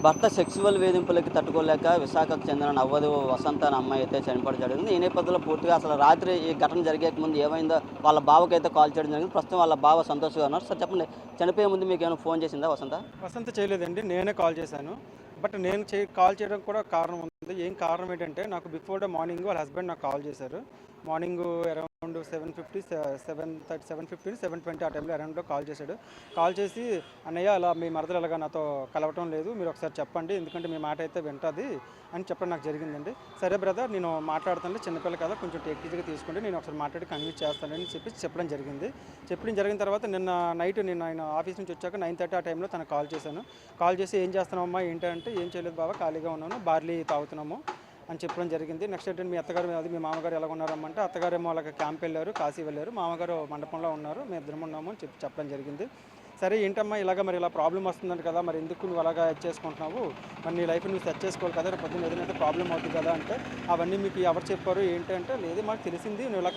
భర్త సెక్సువల్ వేధింపులకి తట్టుకోలేక విశాఖకు చెందిన నవ్వదు వసంత అనే అమ్మాయి అయితే చనిపోవడం జరిగింది. ఈ నేపథ్యంలో పూర్తిగా అసలు రాత్రి ఈ ఘటన జరిగేక ముందు ఏమైందో వాళ్ళ బావకైతే కాల్ చేయడం జరిగింది. ప్రస్తుతం వాళ్ళ బావ సంతోష్‌గా ఉన్నారు. సార్ చెప్పండి, చనిపోయే ముందు మీకేమైనా ఫోన్ చేసిందా వసంత? వసంత చేయలేదండి. నేనే కాల్ చేశాను. బట్ నేను కాల్ చేయడం కూడా కారణం ఉంది. ఏం కారణం ఏంటంటే నాకు బిఫోర్ డే మార్నింగ్ వాళ్ళ హస్బెండ్ నాకు కాల్ చేశారు. మార్నింగ్ అరౌండ్ 7:50, 7:30, 7:15, 7:20 ఆ టైంలో అరౌండ్లో కాల్ చేశాడు. కాల్ చేసి అన్నయ్య అలా మీ మరదలు ఎలాగా నాతో కలవటం లేదు, మీరు ఒకసారి చెప్పండి, ఎందుకంటే మీ మాట అయితే వింటుంది అని చెప్పడం నాకు జరిగిందండి. సరే బ్రదర్, నేను మాట్లాడుతాను, చిన్నపిల్ల కదా, కొంచెం టేక్ ఈజీగా తీసుకోండి, నేను ఒకసారి మాట్లాడి కన్విన్స్ చేస్తానని చెప్పడం జరిగింది. చెప్పడం జరిగిన తర్వాత నిన్న నైట్ నేను ఆయన ఆఫీస్ నుంచి వచ్చాక 9:30 ఆ టైంలో తనకు కాల్ చేశాను. కాల్ చేసి ఏం చేస్తున్నామమ్మా ఏంటంటే, ఏం చేయలేదు బాబా, ఖాళీగా ఉన్నాను, బార్లీ తాగుతున్నాము అని చెప్పడం జరిగింది. నెక్స్ట్ ఏంటంటే మీ అత్తగారు అది మీ మామగారు ఎలా ఉన్నారమ్మంటే, అత్తగారేమో అలాగ క్యాంప్ వెళ్ళారు, కాశీ వెళ్ళారు, మామగారు మండపంలో ఉన్నారు, మేము ఇద్దరం ఉన్నాము అని చెప్పడం జరిగింది. సరే ఏంటమ్మా ఇలాగ మరి ఇలా ప్రాబ్లం వస్తుందంట కదా, మరి ఎందుకు నువ్వు అలాగా సెట్ చేసుకుంటున్నావు, మరి నీ లైఫ్ నువ్వు సెట్ చేసుకోవాలి కదా, రేపు పొద్దున్న ఏదైనా ప్రాబ్లం అవుతుంది కదా అంటే, అవన్నీ మీకు ఎవరు చెప్పారు ఏంటంటే, లేదు మాకు తెలిసింది నువ్వు ఇలా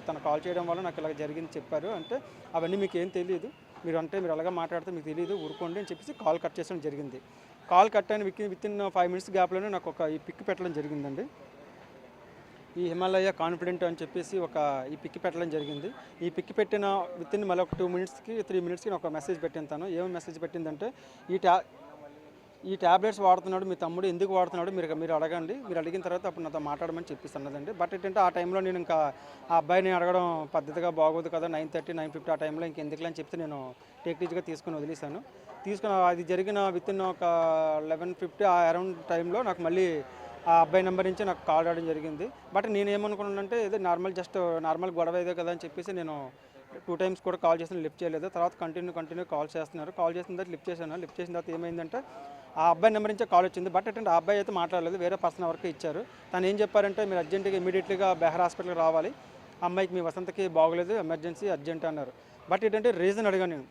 తను కాల్ చేయడం వల్ల నాకు ఇలా జరిగింది చెప్పారు అంటే, అవన్నీ మీకు ఏం తెలియదు, మీరు అలాగా మాట్లాడితే మీకు తెలియదు, ఊరుకోండి అని చెప్పేసి కాల్ కట్ చేయడం జరిగింది. కాల్ కట్ అయిన వితిన్ 5 minutes గ్యాప్లోనే నాకు ఈ పిక్ పెట్టడం జరిగిందండి. ఈ హిమాలయ కాన్ఫిడెంట్ అని చెప్పేసి ఈ పిక్ పెట్టడం జరిగింది. ఈ పిక్ పెట్టిన వితిన్ మళ్ళీ ఒక 2 minutesకి 3 minutesకి నేను ఒక మెసేజ్ పెట్టిన తను ఏమో మెసేజ్ పెట్టిందంటే, ఈ ట్యాబ్లెట్స్ వాడుతున్నాడు మీ తమ్ముడు, ఎందుకు వాడుతున్నాడు మీరు అడగండి, మీరు అడిగిన తర్వాత అప్పుడు నాతో మాట్లాడమని చెప్పిస్తున్నదండి. బట్ ఏంటంటే ఆ టైంలో నేను ఇంకా ఆ అబ్బాయిని అడగడం పద్ధతిగా బాగోదు కదా, 9:30, 9:50 ఆ టైంలో ఇంకెందుకులే అని చెప్తే నేను టేక్టీజ్గా తీసుకుని వదిలేశాను. అది జరిగిన వితిన్ ఒక 11:50 ఆ అరౌండ్ టైంలో నాకు మళ్ళీ ఆ అబ్బాయి నెంబర్ నుంచి నాకు కాల్ రావడం జరిగింది. బట్ నేనేమనుకున్నానంటే ఏదో నార్మల్ గొడవ ఏదో కదా అని చెప్పేసి నేను 2 times కూడా కాల్ చేసిన లిఫ్ట్ చేయలేదు. తర్వాత కంటిన్యూ కాల్ చేస్తున్నారు. కాల్ చేసిన తర్వాత లిఫ్ట్ చేశాను. లిఫ్ట్ చేసిన తర్వాత ఏమైందంటే ఆ అబ్బాయి నెంబర్ నుంచే కాల్ వచ్చింది. బట్ ఏంటంటే ఆ అబ్బాయి అయితే మాట్లాడలేదు, వేరే పర్సన్ వరకు ఇచ్చారు. తను ఏం చెప్పారంటే, మీరు అర్జెంటుగా ఇమీడియట్లీగా బెహర్ హాస్పిటల్కి రావాలి, అమ్మాయికి మీ వసంతకి బాగోలేదు, ఎమర్జెన్సీ అర్జెంట్ అన్నారు. బట్ ఏంటంటే రీజన్ అడిగాను నేను,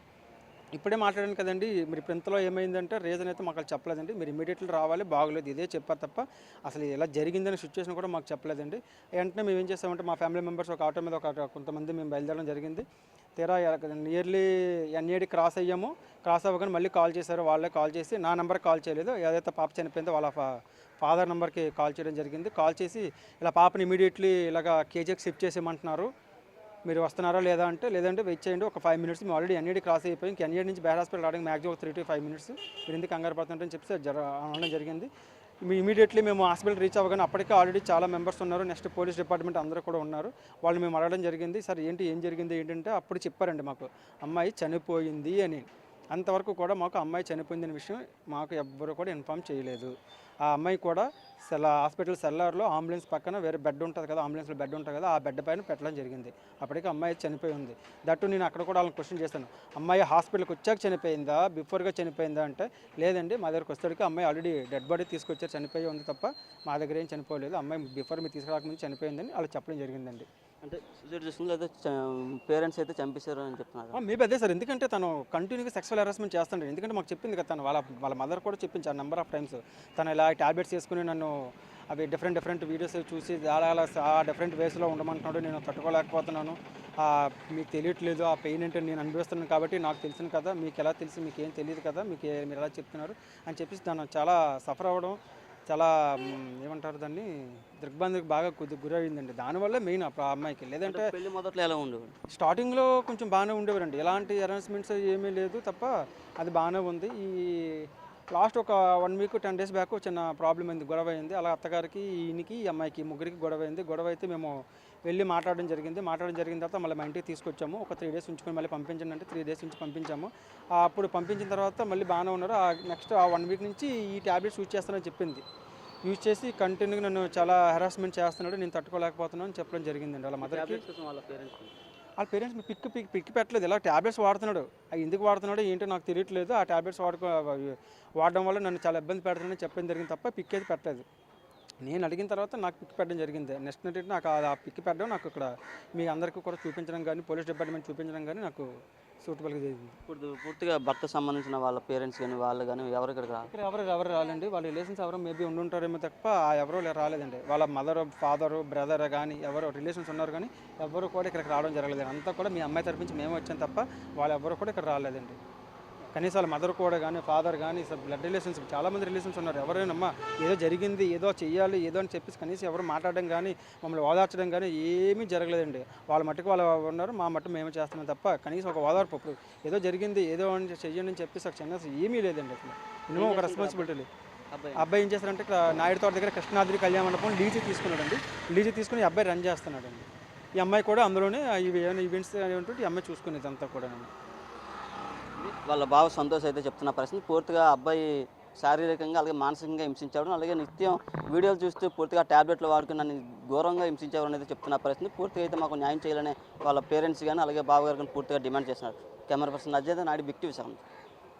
ఇప్పుడే మాట్లాడాను కదండి, మీరు ఇప్పుడు ఇంతలో ఏమైందంటే రీజన్ అయితే మాకు చెప్పలేదండి, మీరు ఇమీడియట్లీ రావాలి, బాగోలేదు ఇదే చెప్పారు తప్ప అసలు ఎలా జరిగిందనే సిచ్యువేషన్ కూడా మాకు చెప్పలేదండి. వెంటనే మేము ఏం చేస్తామంటే మా ఫ్యామిలీ మెంబర్స్ ఒక ఆటో మీద కొంతమంది మేము బయలుదేరడం జరిగింది. తీరా నియర్లీ ఎన్ఏడి క్రాస్ అయ్యాము. క్రాస్ అవ్వగానే మళ్ళీ కాల్ చేశారు, వాళ్ళే కాల్ చేసి నా నెంబర్కి కాల్ చేయలేదు, ఏదైతే పాప చనిపోయిందో వాళ్ళ ఫాదర్ నెంబర్కి కాల్ చేయడం జరిగింది. కాల్ చేసి ఇలా పాపని ఇమీడియట్లీ ఇలాగ కేజీకి షిఫ్ట్ చేసేయమంటున్నారు, మీరు వస్తున్నారా లేదా అంటే, లేదంటే వెయిట్ చేయండి ఒక 5 minutes, మేము ఆల్రెడీ ఎన్ఏడి క్రాస్ అయిపోయి ఇంక ఎన్ఏడి నుంచి బెహర్ హాస్పిటల్ రావడానికి మ్యాక్సిమం ఒక 3 to 5 minutes, మీరు ఎందుకు కంగారు పడుతుంటారని చెప్పి అనడం జరిగింది. ఇమీడియట్లీ మేము హాస్పిటల్ రీచ్ అవ్వగానే అప్పటికే ఆల్రెడీ చాలా మెంబర్స్ ఉన్నారు, నెక్స్ట్ పోలీస్ డిపార్ట్మెంట్ అందరూ కూడా ఉన్నారు. వాళ్ళు మేము అడగడం జరిగింది, సార్ ఏం జరిగింది ఏంటంటే, అప్పుడు చెప్పారండి మాకు అమ్మాయి చనిపోయింది అని. అంతవరకు కూడా మాకు అమ్మాయి చనిపోయిందనే విషయం మాకు ఎవ్వరు కూడా ఇన్ఫామ్ చేయలేదు. ఆ అమ్మాయి కూడా హాస్పిటల్ సెల్లార్లో అంబులెన్స్ పక్కన వేరే బెడ్ ఉంటుంది కదా, అంబులెన్స్లో బెడ్ ఉంటుంది కదా, ఆ బెడ్ పైన పెట్టడం జరిగింది. అప్పటికి అమ్మాయి చనిపోయి ఉంది. దట్టు నేను అక్కడ కూడా వాళ్ళని క్వశ్చన్ చేశాను, అమ్మాయి హాస్పిటల్కి వచ్చాక చనిపోయిందా, బిఫోర్గా చనిపోయిందా అంటే, లేదండి మా దగ్గరకు వచ్చేటికి అమ్మాయి ఆల్రెడీ డెడ్ బాడీ తీసుకొచ్చారు, చనిపోయి ఉంది తప్ప మా దగ్గర ఏం చనిపోలేదు, అమ్మాయి బిఫోర్ మీరు తీసుకురాకముందు చనిపోయిందని వాళ్ళు చెప్పడం జరిగిందండి. అంటే సూసైడ్ చేసుకుంది లేదా పేరెంట్స్ అయితే చంపేశారు అని చెప్తున్నారు. మేబీ అదే సార్, ఎందుకంటే తను కంటిన్యూగా సెక్సువల్ హెరాస్మెంట్ చేస్తాడు. ఎందుకంటే మాకు చెప్పింది కదా, తను వాళ్ళ మదర్ కూడా చెప్పించారు నెంబర్ ఆఫ్ టైమ్స్, తను ఇలా ట్యాబ్లెట్స్ వేసుకుని నన్ను అవి డిఫరెంట్ వీడియోస్ చూసి అలా ఆ డిఫరెంట్ వేస్లో ఉండమంటున్నాడు, నేను తట్టుకోలేకపోతున్నాను, మీకు తెలియట్లేదు ఆ పెయిన్ ఏంటో నేను అనుభవిస్తున్నాను కాబట్టి నాకు తెలిసిన కదా, మీకు ఎలా తెలిసి మీకు ఏం తెలియదు కదా, మీరు ఎలా చెప్తున్నారు అని చెప్పేసి తను చాలా సఫర్ అవ్వడం, చాలా ఏమంటారు దాన్ని, దిగ్బంధకు బాగా గురయిందండి. దానివల్ల మెయిన్ ఆ అమ్మాయికి. లేదంటే పెళ్లి మొదట్లో ఎలా ఉండేవాడు? స్టార్టింగ్లో కొంచెం బాగానే ఉండేవారండి, ఎలాంటి అరేంజ్మెంట్స్ ఏమీ లేదు తప్ప అది బాగానే ఉంది. ఈ లాస్ట్ ఒక 1 week 10 days బ్యాక్ చిన్న ప్రాబ్లం అయింది, గొడవ అయింది. అలా అత్తగారికి ఈయనకి ఈ అమ్మాయికి ముగ్గురికి గొడవ అయింది. గొడవ అయితే మేము వెళ్ళి మాట్లాడడం జరిగిన తర్వాత మళ్ళీ మా ఇంటికి తీసుకొచ్చాము. ఒక 3 days ఉంచుకొని మళ్ళీ పంపించండి అంటే 3 days నుంచి పంపించాము. అప్పుడు పంపించిన తర్వాత మళ్ళీ బాగానే ఉన్నారు. నెక్స్ట్ ఆ 1 week నుంచి ఈ ట్యాబ్లెట్స్ యూజ్ చేస్తానని చెప్పింది. యూజ్ చేసి కంటిన్యూగా నన్ను చాలా హెరాస్మెంట్ చేస్తున్నాడు, నేను తట్టుకోలేకపోతున్నాను అని చెప్పడం జరిగిందండి. వాళ్ళ మదర్కి వాళ్ళ పేరెంట్స్ పిక్ పెట్టలేదు, ఇలా ట్యాబ్లెట్స్ వాడుతున్నాడు, అవి ఎందుకు వాడుతున్నాడో ఏంటో నాకు తెలియట్లేదు, ఆ ట్యాబ్లెట్స్ వాడడం వల్ల నన్ను చాలా ఇబ్బంది పెడుతుందని చెప్పడం జరిగింది తప్ప పిక్ అయితే పెట్టలేదు. నేను అడిగిన తర్వాత నాకు పిక్ పెట్టడం జరిగింది. నెక్స్ట్ ఏంటంటే నాకు ఆ పిక్ పెట్టడం నాకు ఇక్కడ మీ అందరికీ కూడా చూపించడం కానీ, పోలీస్ డిపార్ట్మెంట్ చూపించడం కానీ నాకు సూటబుల్గా జరిగింది. ఇప్పుడు పూర్తిగా భర్త సంబంధించిన వాళ్ళ పేరెంట్స్ కానీ వాళ్ళు కానీ ఎవరు ఇక్కడికి ఇక్కడ ఎవరు రాలేండి, వాళ్ళ రిలేషన్స్ ఎవరో మేబీ ఉండుంటారేమో తప్ప ఎవరో రాలేదండి. వాళ్ళ మదర్ ఫాదరు బ్రదర్ కానీ ఎవరో రిలేషన్స్ ఉన్నారు కానీ ఎవరు కూడా ఇక్కడికి రావడం జరగలేదు. అంతా కూడా మీ అమ్మాయి తరపు నుంచి మేము వచ్చాం తప్ప వాళ్ళు ఎవరు కూడా ఇక్కడ రాలేదండి. కనీసం వాళ్ళ మదర్ కూడా కానీ ఫాదర్ కానీ బ్లడ్ రిలేషన్స్ చాలామంది రిలేషన్స్ ఉన్నారు. ఎవరైనా ఏదో జరిగింది ఏదో చెయ్యాలి ఏదో అని చెప్పేసి కనీసం ఎవరు మాట్లాడడం కానీ మమ్మల్ని ఓదార్చడం కానీ ఏమీ జరగలేదండి. వాళ్ళ మట్టుకు వాళ్ళు ఉన్నారు, మా మట్టు మేము చేస్తున్నాం తప్ప కనీసం ఒక ఓదార్పు ఇప్పుడు ఏదో జరిగింది ఏదో అని చెయ్యండి అని చెప్పేసి ఒక చిన్న ఏమీ లేదండి. అసలు మినిమం ఒక రెస్పాన్సిబిలిటీ. అబ్బాయి ఏం చేస్తారంటే ఇక్కడ నాయుడు తోట దగ్గర కృష్ణాద్రి కళ్యాణ మండపం లీజు తీసుకున్నాడండి. లీజు తీసుకుని ఈ అబ్బాయి రన్ చేస్తున్నాడండి. ఈ అమ్మాయి కూడా అందులోనే ఇవి ఏమైనా ఈవెంట్స్ ఏంటంటే ఈ అమ్మాయి చూసుకునేది అంతా కూడా. వాళ్ళ బావ సంతోష్ అయితే చెప్తున్న పరిస్థితి పూర్తిగా అబ్బాయి శారీరకంగా అలాగే మానసికంగా హింసించాడు, అలాగే నిత్యం వీడియోలు చూస్తూ పూర్తిగా ట్యాబ్లెట్లు వాడుకుని నన్ను ఘోరంగా హింసించేవారు అనేది చెప్తున్న పరిస్థితి. పూర్తిగా అయితే మాకు న్యాయం చేయాలని వాళ్ళ పేరెంట్స్ కానీ అలాగే బావగారు కానీ పూర్తిగా డిమాండ్ చేస్తున్నారు. Camera person Ajay Naidu, big TV 7.